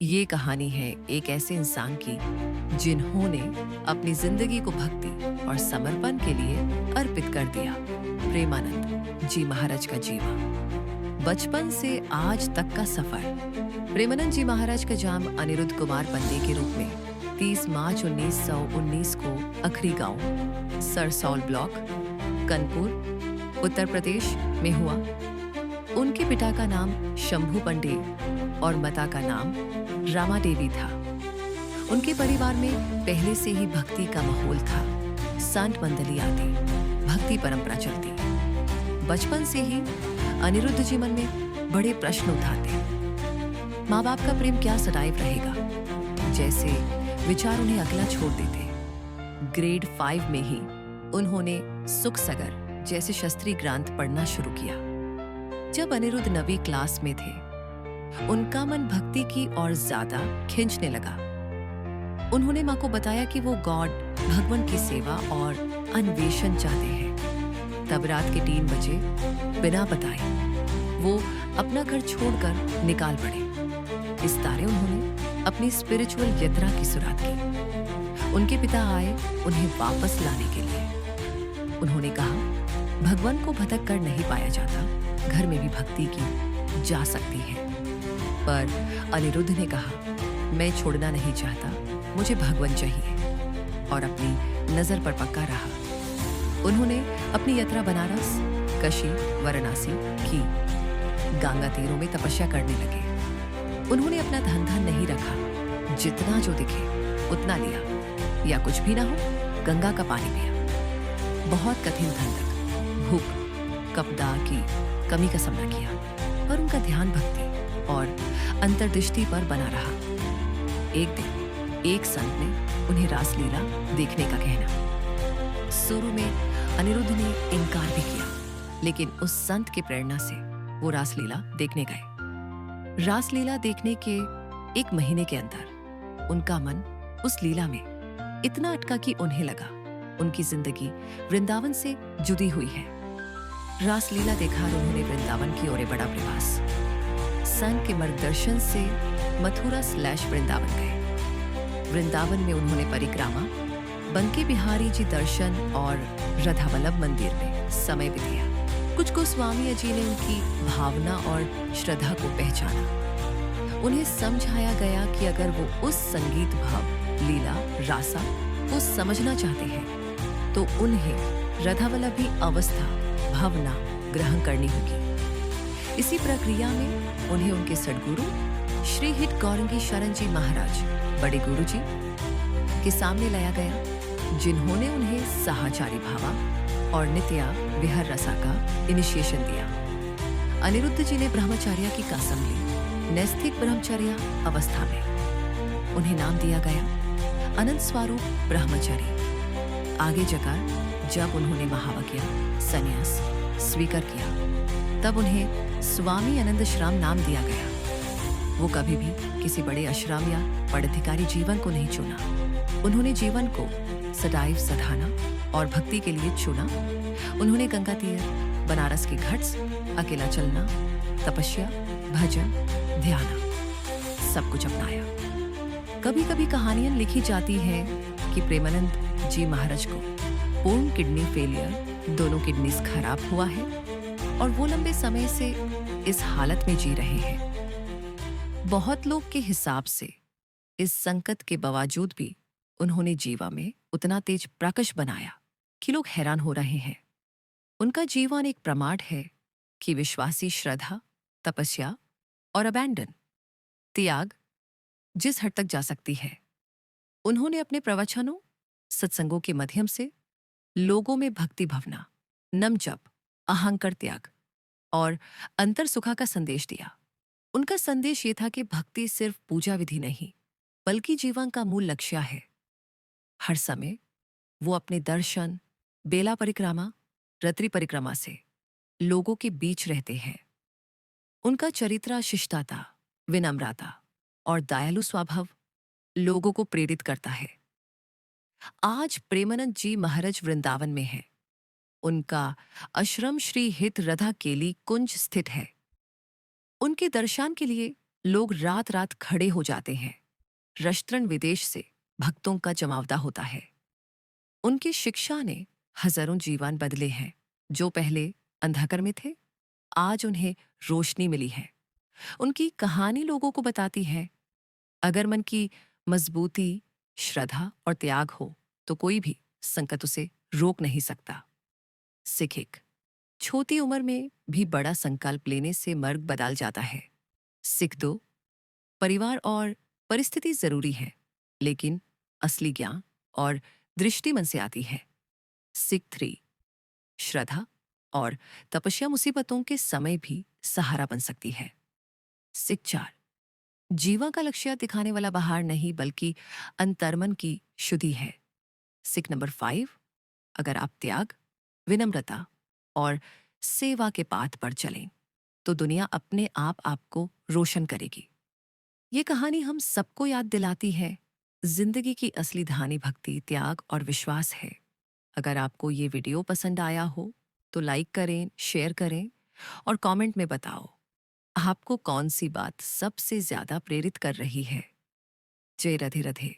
ये कहानी है एक ऐसे इंसान की जिन्होंने अपनी जिंदगी को भक्ति और समर्पण के लिए अर्पित कर दिया। प्रेमानंद जी महाराज का जीवन, बचपन से आज तक का सफर। प्रेमानंद जी महाराज का जन्म अनिरुद्ध कुमार पंडे के रूप में 30 मार्च 1919 को अखरी गांव, सरसौल ब्लॉक, कानपुर, उत्तर प्रदेश में हुआ। उनके पिता का नाम शंभू पंडे और माता का नाम रामा देवी था। उनके परिवार में पहले से ही भक्ति का माहौल था। संत मंडली आती, भक्ति परंपरा चलती। बचपन से ही अनिरुद्ध जी मन में बड़े प्रश्न उठाते। माँ बाप का प्रेम क्या सदैव रहेगा, जैसे विचार उन्हें अकेला छोड़ देते। ग्रेड 5 में ही उन्होंने सुख सगर जैसे शास्त्रीय ग्रंथ पढ़ना शुरू किया। जब अनिरुद्ध 9वीं क्लास में थे, उनका मन भक्ति की ओर ज्यादा खींचने लगा। उन्होंने माँ को बताया कि वो गॉड, भगवान की सेवा और अन्वेषण चाहते हैं। तब रात के 3 बजे बिना बताए वो अपना घर छोड़कर निकाल पड़े। इस तारे उन्होंने अपनी स्पिरिचुअल यात्रा की शुरुआत की। उनके पिता आए उन्हें वापस लाने के लिए। उन्होंने कहा, भगवान को भटक कर नहीं पाया जाता, घर में भी भक्ति की जा सकती है। पर अनिरुद्ध ने कहा, मैं छोड़ना नहीं चाहता, मुझे भगवान चाहिए, और अपनी नजर पर पक्का रहा। उन्होंने अपनी यात्रा बनारस, काशी, वाराणसी की। गंगा तीरों में तपस्या करने लगे। उन्होंने अपना धन धन नहीं रखा, जितना जो दिखे उतना लिया, या कुछ भी ना हो गंगा का पानी पिया। बहुत कठिन धन तक भूख, कपड़ा की कमी का सामना किया, पर उनका ध्यान भक्ति और अंतर्दृष्टि पर बना रहा। एक दिन एक संत ने उन्हें रासलीला देखने का कहना। शुरू में अनिरुद्ध ने इनकार भी किया, लेकिन उस संत की प्रेरणा से वो रासलीला देखने गए। रासलीला देखने के 1 महीने के अंदर उनका मन उस लीला में इतना अटका कि उन्हें लगा उनकी जिंदगी वृंदावन से जुड़ी हुई है। रासलीला देखा और उन्होंने वृंदावन की ओर बड़ा प्रवास। संत के मार्गदर्शन से मथुरा/वृंदावन गए। वृंदावन में उन्होंने परिक्रमा, बंके बिहारी जी दर्शन और राधावल्लभ मंदिर में समय बिताया। कुछ को स्वामी जी ने उनकी भावना और श्रद्धा को पहचाना। उन्हें समझाया गया कि अगर वो उस संगीत भाव, लीला, रासा को समझना चाहते हैं तो उन्हें राधावल्लभी अवस्था, भावना ग्रहण करनी होगी। इसी प्रक्रिया में उन्हें उनके सद्गुरु श्री हित गौरंगी शरण जी महाराज, बड़े गुरु जी, के सामने लाया गया, जिन्होंने उन्हें साहचारी भावा और नित्या विहर रसा का इनिशिएशन दिया। अनिरुद्ध जी ने ब्रह्मचर्य की कसम ली। नैस्तिक ब्रह्मचर्य अवस्था में उन्हें नाम दिया गया अनंत स्वरूप ब्रह्मचारी। आगे जगह जब उन्होंने महावाक्य संन्यास स्वीकार किया, तब उन्हें स्वामी आनंदाश्रम नाम दिया गया। वो कभी भी किसी बड़े आश्रम या पदाधिकारी जीवन को नहीं चुना। उन्होंने जीवन को सदैव साधना और भक्ति के लिए चुना। उन्होंने गंगा तीर, बनारस के घाट, अकेला चलना, तपस्या, भजन, ध्यान सब कुछ अपनाया। कभी कभी कहानियां लिखी जाती हैं कि प्रेमानंद जी महाराज को पूर्ण किडनी फेलियर, दोनों किडनीज खराब हुआ है और वो लंबे समय से इस हालत में जी रहे हैं। बहुत लोग के हिसाब से इस संकट के बावजूद भी उन्होंने जीवन में उतना तेज प्रकाश बनाया कि लोग हैरान हो रहे हैं। उनका जीवन एक प्रमाण है कि विश्वासी श्रद्धा, तपस्या और अबैंडन, त्याग जिस हद तक जा सकती है। उन्होंने अपने प्रवचनों, सत्संगों के माध्यम से लोगों में भक्ति भावना, नम जप, अहंकार त्याग और अंतर सुखा का संदेश दिया। उनका संदेश ये था कि भक्ति सिर्फ पूजा विधि नहीं, बल्कि जीवन का मूल लक्ष्य है। हर समय वो अपने दर्शन, बेला परिक्रमा, रात्रि परिक्रमा से लोगों के बीच रहते हैं। उनका चरित्र शिष्टता, विनम्रता और दयालु स्वभाव लोगों को प्रेरित करता है। आज प्रेमानंद जी महाराज वृंदावन में है। उनका आश्रम श्री हित राधा केली कुंज स्थित है। उनके दर्शन के लिए लोग रात रात खड़े हो जाते हैं। राष्ट्रण विदेश से भक्तों का जमावड़ा होता है। उनकी शिक्षा ने हजारों जीवन बदले हैं। जो पहले अंधकार में थे, आज उन्हें रोशनी मिली है। उनकी कहानी लोगों को बताती है, अगर मन की मजबूती, श्रद्धा और त्याग हो तो कोई भी संकट उसे रोक नहीं सकता। सिख एक छोटी उम्र में भी बड़ा संकल्प लेने से मार्ग बदल जाता है। सिख दो, परिवार और परिस्थिति जरूरी है, लेकिन असली ज्ञान और दृष्टि मन से आती है। सिख थ्री, श्रद्धा और तपस्या मुसीबतों के समय भी सहारा बन सकती है। सिख चार, जीवन का लक्ष्य दिखाने वाला बाहर नहीं बल्कि अंतर्मन की शुद्धि है। सिख नंबर 5, अगर आप त्याग, विनम्रता और सेवा के पाथ पर चलें तो दुनिया अपने आप आपको रोशन करेगी। ये कहानी हम सबको याद दिलाती है, जिंदगी की असली धानी भक्ति, त्याग और विश्वास है। अगर आपको ये वीडियो पसंद आया हो तो लाइक करें, शेयर करें और कमेंट में बताओ आपको कौन सी बात सबसे ज्यादा प्रेरित कर रही है। जय राधे राधे।